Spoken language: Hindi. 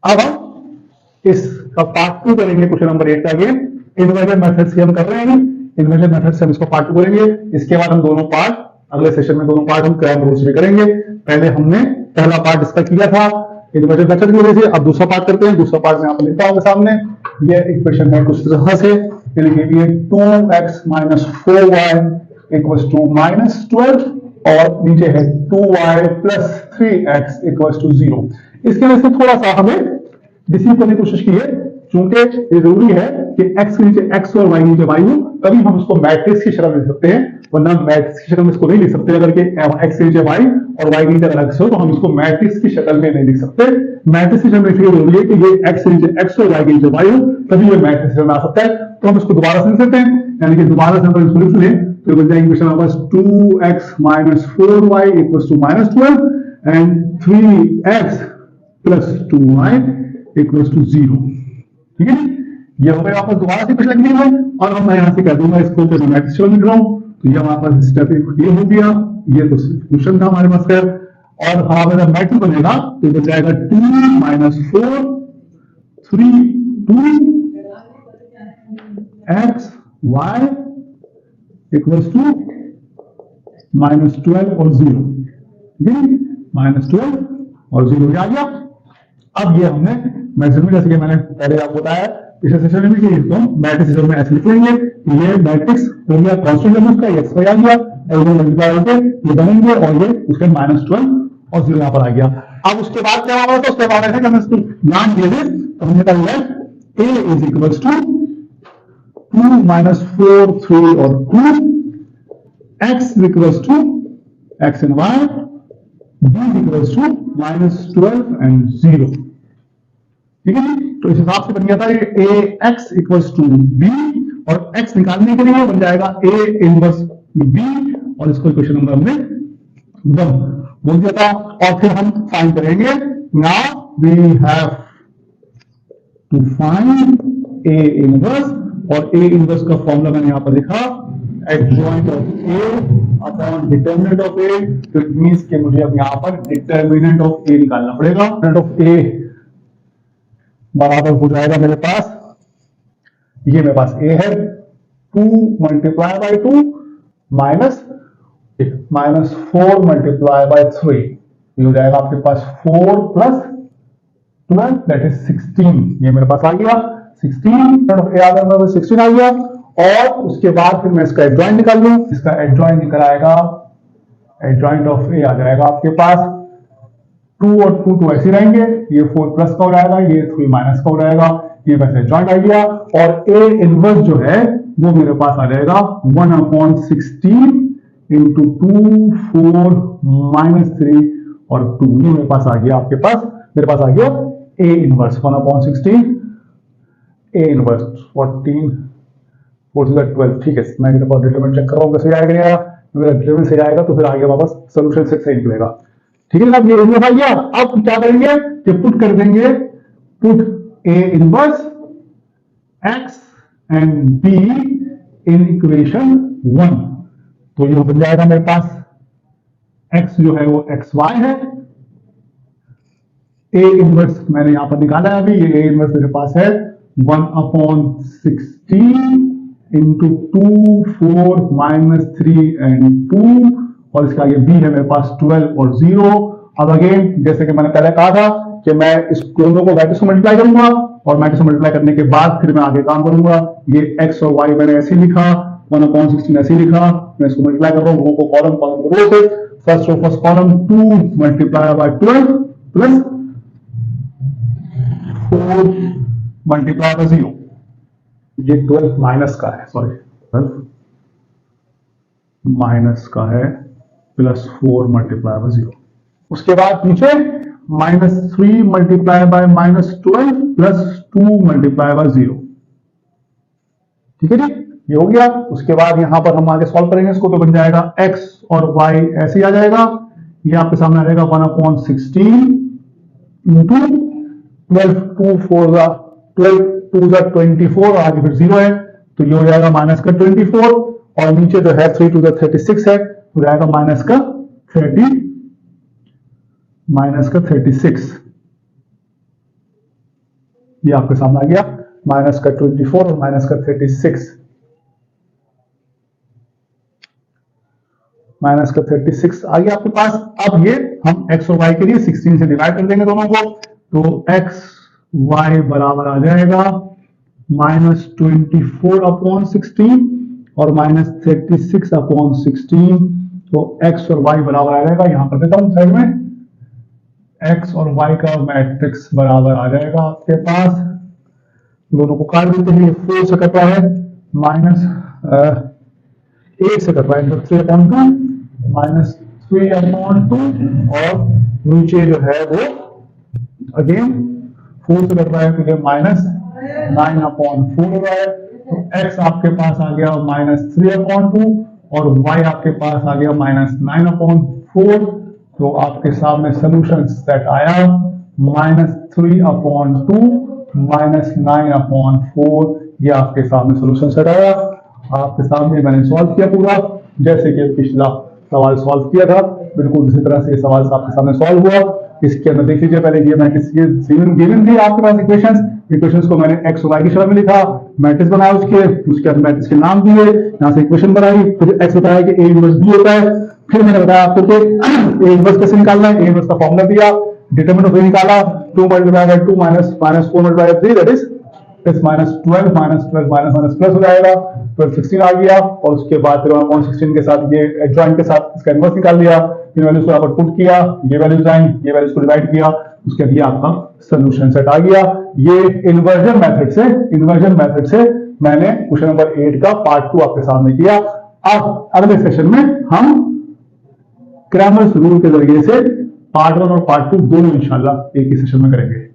अब हम इसका पार्ट 2 करेंगे क्वेश्चन नंबर 8 का। अगेन इन्वर्जन मेथड से हम कर रहे हैं, इन्वर्जन मेथड से हम इसको पार्ट 2 करेंगे। इसके बाद हम दोनों पार्ट अगले सेशन में दोनों पार्ट हम क्रैम रूल्स में करेंगे। पहले हमने पहला पार्ट इसका किया था इन्वर्जन मेथड की वजह से, अब दूसरा पार्ट करते हैं। दूसरा पार्ट में आप लिखता हूं सामने, ये इक्वेशन है कुछ तरह से 2x minus 4y equals to -12 और नीचे है 2y plus 3x equals to 0। इसके वजह से थोड़ा सा हमें डिसीव करने की कोशिश की है, चूंकि ये जरूरी है कि x के नीचे x और y नीचे y हो, तभी हम उसको मैट्रिक्स की शक्ल में लिख सकते हैं, वरना मैट्रिक्स की शक्ल में इसको नहीं लिख सकते। अगर कि x के नीचे y और y के नीचे अलग से हो तो हम इसको मैट्रिक्स की शक्ल में नहीं लिख सकते। मैट्रिक्स की शक्ल में इसलिए जरूरी है कि ये x के नीचे x और y के नीचे y हो, तभी ये मैट्रिक्स में आ सकता है। तो हम इसको दोबारा से लिख सकते हैं, यानी कि दोबारा से हम इसको लिख लें तो बन जाएगी इक्वेशन हमारे पास 2x minus 4y equals to -12 and 3x plus 2y equals to 0। ठीक है, ये हो गया वापस दोबारा से इक्वेशन लिखनी है और हम मैं यहां से कर दूंगा इसको तो मैट्रिक्स लिख रहा हूं। तो ये हमारे पास स्टेप ये हो गया, ये तो सोल्यूशन था हमारे पास का। और हमारा मैट्रिक्स बनेगा तो बन जाएगा 2 minus 4 3 2 x y equals to -12 और 0, -12 और 0 आ गया। अब ये हमने मैक्सिमम जैसे कि मैंने पहले आपको बताया पिछले सेशन में कि इसको मैट्रिक्स सिस्टम में ऐसे लिख लेंगे, ये मैट्रिक्स हो गया कांस्टेंट है उसका x y आ गया और ये मल्टीप्लाई होकर ये बनेंगे और ये उसके -12 और 0 यहां पर आ गया। अब उसके बाद क्या होगा, तो उसके बाद है कि हम इसको नाम दे दें तो हमने कहा है a is equals to 2 minus 4 3 और 2 x is equals to x and y, b is equals to -12 and 0। ठीक है, तो इस हिसाब से बन गया था ये ax equals to b और x निकालने के लिए बन जाएगा a इनवर्स b और इसको इक्वेशन नंबर हमने 1 बोल दिया था। और फिर हम फाइंड करेंगे, now we have to find a inverse और a इनवर्स का फॉर्मूला मैंने यहां पर लिखा adjoint of a upon determinant of a। तो इट मींस कि मुझे अब यहां पर डिटर्मिनेंट ऑफ a निकालना पड़ेगा। डिटर्मिनेंट ऑफ a बराबर हो जाएगा मेरे पास, ये मेरे पास a है 2 multiply bye 2 minus -4 multiply bye 3, ये हो जाएगा आपके पास 4 प्लस 12 दैट इज 16। ये मेरे पास आ गया 16 आ गया। और उसके बाद फिर मैं इसका एडजॉइंट निकाल लूं, इसका एडजॉइंट निकल आएगा, एडजॉइंट ऑफ ए आ जाएगा आपके पास 2 और 2 तो ऐसे रहेंगे, ये 4 प्लस का हो जाएगा, ये 3 माइनस का हो जाएगा, ये वैसे एडजॉइंट आ गया। और ए इनवर्स जो है वो मेरे पास आ जाएगा 1/16 इंटू 2 4 -3 और 2, ये मेरे पास आ गया आपके पास, मेरे पास आ गया ए इनवर्स 1/16 ए इनवर्स 14 12। ठीक है, मैं डिटरमिनेंट चेक कर रहा हूं कैसे आएगा नहीं आएगा, अगर डिटरमिनेंट सही आएगा तो फिर आगे वापस सॉल्यूशन से सही निकलेगा। ठीक है ना, ये इनवर्स आ गया। अब क्या करेंगे कि पुट कर देंगे, put A inverse x and b in equation 1। तो ये बन जाएगा मेरे पास x जो है वो xy है, a इनवर्स मैंने यहां पर निकाला है अभी, ये a इनवर्स मेरे पास है 1/16 इंटू 2 4 -3 एंड 2 और इसका आगे b है मेरे पास 12 और 0। अब अगेन जैसे कि मैंने पहले कहा था कि मैं इस दोनों को मैट्रिक्स को मल्टीप्लाई करूंगा और मैट्रिक्स को मल्टीप्लाई करने के बाद फिर मैं आगे काम करूंगा। ये x और y मैंने ऐसे लिखा, 1/16 ऐसे लिखा, मैं इसको मल्टीप्लाई कर रहा हूं, रो को कॉलम को रो से। First row first column 2 multiply by 12 plus 4 multiply by 0, ये 12 माइनस का है, सॉरी 12 माइनस का है प्लस 4 मल्टीप्लाई बाय 0। उसके बाद नीचे -3 multiply by -12 plus 2 multiply by 0। ठीक है जी, ये हो गया। उसके बाद यहां पर हम आगे सॉल्व करेंगे इसको, तो बन जाएगा x और y ऐसे ही आ जाएगा, ये आपके सामने आ जाएगा 1/16 इंटू 12 2 4 12 2 24 और आगे फिर 0 है तो ये हो जाएगा माइनस का 24 और नीचे जो है 3 2 36 है तो जाएगा माइनस का 36। ये आपके सामने आ गया, माइनस का 24 और माइनस का 36, माइनस का 36 आ गया आपके पास। अब ये हम x और y के लिए 16 से डिवाइड कर देंगे दोनों को, तो x y बराबर आ जाएगा माइनस 24 अपॉन 16 और माइनस 36 अपॉन 16, तो x और y बराबर आ जाएगा, यहां पर देता हूं साइड में, x और y का मैट्रिक्स बराबर आ जाएगा आपके पास, दोनों को काट देते हैं, 4 से कट रहा है, माइनस 8 से कट रहा है, 3 अपॉन 2 माइनस 3 अपॉन 2, और नीचे जो है वो अगेन 4 से कट रहा है, तो माइनस 9 अपॉन 4 हो रहा है, तो x आपके पास आ गया माइनस 3 अपॉन 2 और y आपके पास आ गया माइनस 9 अपॉन 4, तो आपके सामने सोल्यूशन सेट आया माइनस 3 अपॉन 2 माइनस 9 अपॉन 4, ये आपके सामने सोल्यूशन सेट आया। आपके सामने मैंने सॉल्व किया पूरा, जैसे कि पिछला सवाल सॉल्व किया था, बिल्कुल इसी तरह से सवाल आपके सामने सॉल्व हुआ। इसके अंदर देख लीजिए, पहले ये मैट्रिक्स गिवन थी आपके पास इक्वेशंस को मैंने x और y की शक्ल में लिखा, मैट्रिक्स बनाया उसके अंदर मैट्रिक्स के नाम दिए, यहाँ से इक्वेशन बनाई, फिर x बताया कि a इनवर्स b होता है, फिर मैंने बताया आपको कि a इनवर्स कैसे निकालना है, a इनवर्स का फॉर्मूला दिया, डिटरमिनेंट ऑफ a निकाला, 2 multiply bye 2 minus 4 multiply bye 3 that is plus minus 12 minus plus हो जाएगा, 12 16 आ गया, और उसके बाद फिर 1/16 के साथ ये एडजॉइंट के साथ इसका इनवर्स निकाल लिया, इन वैल्यूज को यहाँ पर पुट किया, ये वैल्यूज आई, ये वैल्यूज को डिवाइड किया, उसके बाद ये आपका सॉल्यूशन सेट आ गया। ये इन्वर्जन मेथड से मैंने क्वेश्चन नंबर 8 का पार्ट 2 आपके सामने किया। अब अगले सेशन में हम क्रैमर्स रूल के जरिए से पार्ट 1 और पार्ट 2 दोनों इंशाल्लाह एक ही सेशन में करेंगे।